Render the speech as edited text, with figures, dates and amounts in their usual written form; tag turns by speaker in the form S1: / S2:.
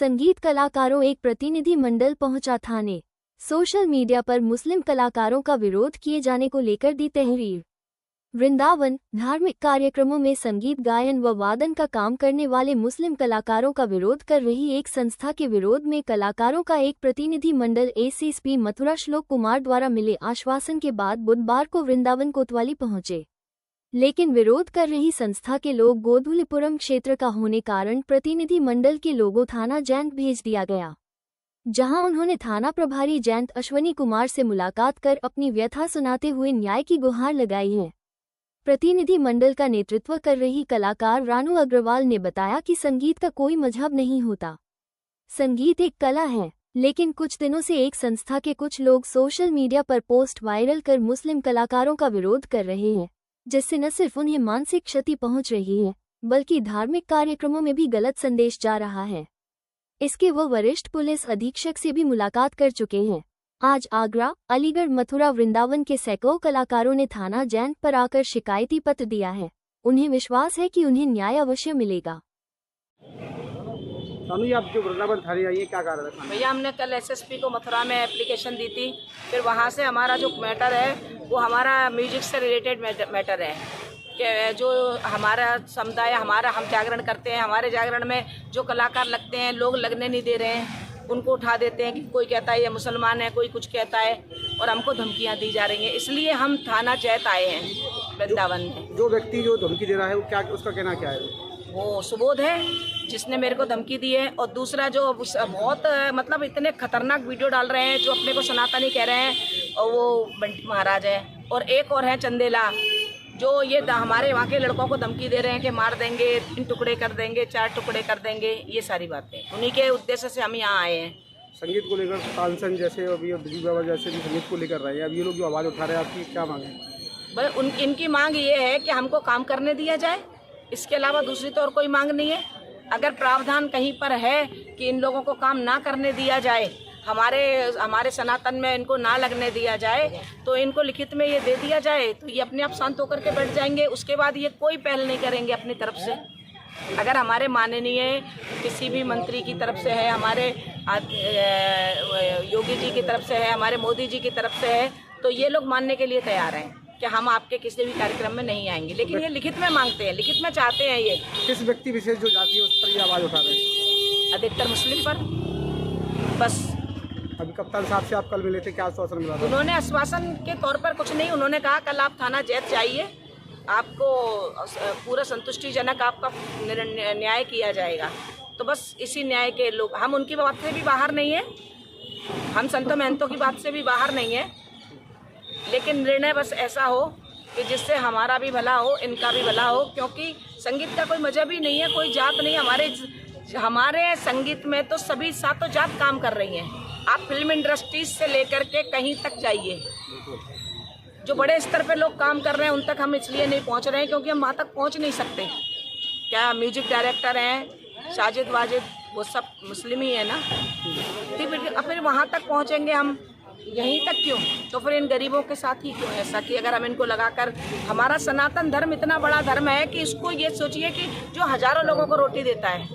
S1: संगीत कलाकारों एक प्रतिनिधि मंडल पहुंचा थाने। सोशल मीडिया पर मुस्लिम कलाकारों का विरोध किए जाने को लेकर दी तहरीर। वृंदावन धार्मिक कार्यक्रमों में संगीत गायन व वादन का काम करने वाले मुस्लिम कलाकारों का विरोध कर रही एक संस्था के विरोध में कलाकारों का एक प्रतिनिधि मंडल एसएसपी मथुरा श्लोक कुमार द्वारा मिले आश्वासन के बाद बुधवार को वृंदावन कोतवाली पहुंचे। लेकिन विरोध कर रही संस्था के लोग गोधुलीपुरम क्षेत्र का होने कारण प्रतिनिधि मंडल के लोगों थाना जयंत भेज दिया गया, जहां उन्होंने थाना प्रभारी जयंत अश्वनी कुमार से मुलाकात कर अपनी व्यथा सुनाते हुए न्याय की गुहार लगाई है। प्रतिनिधि मंडल का नेतृत्व कर रही कलाकार रानू अग्रवाल ने बताया कि संगीत का कोई मजहब नहीं होता, संगीत एक कला है। लेकिन कुछ दिनों से एक संस्था के कुछ लोग सोशल मीडिया पर पोस्ट वायरल कर मुस्लिम कलाकारों का विरोध कर रहे हैं, जिससे न सिर्फ उन्हें मानसिक क्षति पहुंच रही है बल्कि धार्मिक कार्यक्रमों में भी गलत संदेश जा रहा है। इसके वो वरिष्ठ पुलिस अधीक्षक से भी मुलाकात कर चुके हैं। आज आगरा, अलीगढ़, मथुरा, वृंदावन के सैकड़ों कलाकारों ने थाना जयंत पर आकर शिकायती पत्र दिया है। उन्हें विश्वास है कि उन्हें न्याय अवश्य मिलेगा।
S2: आप जो वृंदावन थाने आई है, क्या कारण है?
S3: भैया, हमने कल एसएसपी को मथुरा में एप्लीकेशन दी थी। फिर वहाँ से हमारा जो मैटर है वो हमारा म्यूजिक से रिलेटेड मैटर है कि जो हमारा समुदाय, हम जागरण करते हैं, हमारे जागरण में जो कलाकार लगते हैं लोग लगने नहीं दे रहे हैं, उनको उठा देते हैं कि कोई कहता है ये मुसलमान है, कोई कुछ कहता है, और हमको धमकियाँ दी जा रही हैं। इसलिए हम थाना जैत आए हैं वृंदावन में।
S2: जो व्यक्ति जो धमकी दे रहा है वो क्या, उसका कहना क्या है?
S3: वो सुबोध है जिसने मेरे को धमकी दी है, और दूसरा जो बहुत मतलब इतने खतरनाक वीडियो डाल रहे हैं जो अपने को सनातनी कह रहे हैं, और वो बंटी महाराज है, और एक और है चंदेला जो ये हमारे वहाँ के लड़कों को धमकी दे रहे हैं कि मार देंगे, 3 टुकड़े कर देंगे, 4 टुकड़े कर देंगे। ये सारी बातें उन्हीं के उद्देश्य से हम यहाँ आए हैं।
S2: संगीत को लेकर तानसेन जैसे अभी दिलीप बाबा जैसे भी संगीत को लेकर रहे हैं, अब ये लोग जो आवाज़ उठा रहे हैं, आपकी क्या मांग है?
S3: भाई इनकी मांग ये है कि हमको काम करने दिया जाए, इसके अलावा दूसरी तो और कोई मांग नहीं है। अगर प्रावधान कहीं पर है कि इन लोगों को काम ना करने दिया जाए, हमारे सनातन में इनको ना लगने दिया जाए, तो इनको लिखित में ये दे दिया जाए, तो ये अपने आप शांत होकर के बैठ जाएंगे। उसके बाद ये कोई पहल नहीं करेंगे अपनी तरफ से। अगर हमारे माननीय किसी भी मंत्री की तरफ से है, हमारे योगी जी की तरफ से है, हमारे मोदी जी की तरफ से है, तो ये लोग मानने के लिए तैयार हैं कि हम आपके किसी भी कार्यक्रम में नहीं आएंगे। लेकिन ये लिखित में मांगते हैं, लिखित में चाहते हैं। ये
S2: किस व्यक्ति विशेष जो जाति है उस पर ये आवाज़ उठा रहे हैं?
S3: अधिकतर मुस्लिम पर। बस
S2: अभी कप्तान साहब से आप कल मिले थे, क्या आश्वासन मिला था?
S3: उन्होंने आश्वासन के तौर पर कुछ नहीं, उन्होंने कहा कल आप थाना जैत जाइए, आपको पूरा संतुष्टिजनक आपका न्याय किया जाएगा। तो बस इसी न्याय के लोग, हम उनकी बात से भी बाहर नहीं है, हम संतों महंतों की बात से भी बाहर नहीं है, लेकिन निर्णय बस ऐसा हो कि जिससे हमारा भी भला हो, इनका भी भला हो। क्योंकि संगीत का कोई मजहब ही नहीं है, कोई जात नहीं। हमारे संगीत में तो सभी सातों जात काम कर रही हैं। आप फिल्म इंडस्ट्रीज से लेकर के कहीं तक जाइए, जो बड़े स्तर पे लोग काम कर रहे हैं उन तक हम इसलिए नहीं पहुंच रहे हैं क्योंकि हम वहाँ तक पहुंच नहीं सकते। क्या म्यूजिक डायरेक्टर हैं साजिद वाजिद, वो सब मुस्लिम ही है ना, फिर वहाँ तक पहुँचेंगे हम, यहीं तक क्यों? तो फिर इन गरीबों के साथ ही क्यों ऐसा कि अगर हम इनको लगाकर, हमारा सनातन धर्म इतना बड़ा धर्म है कि इसको ये सोचिए कि जो हजारों लोगों को रोटी देता है,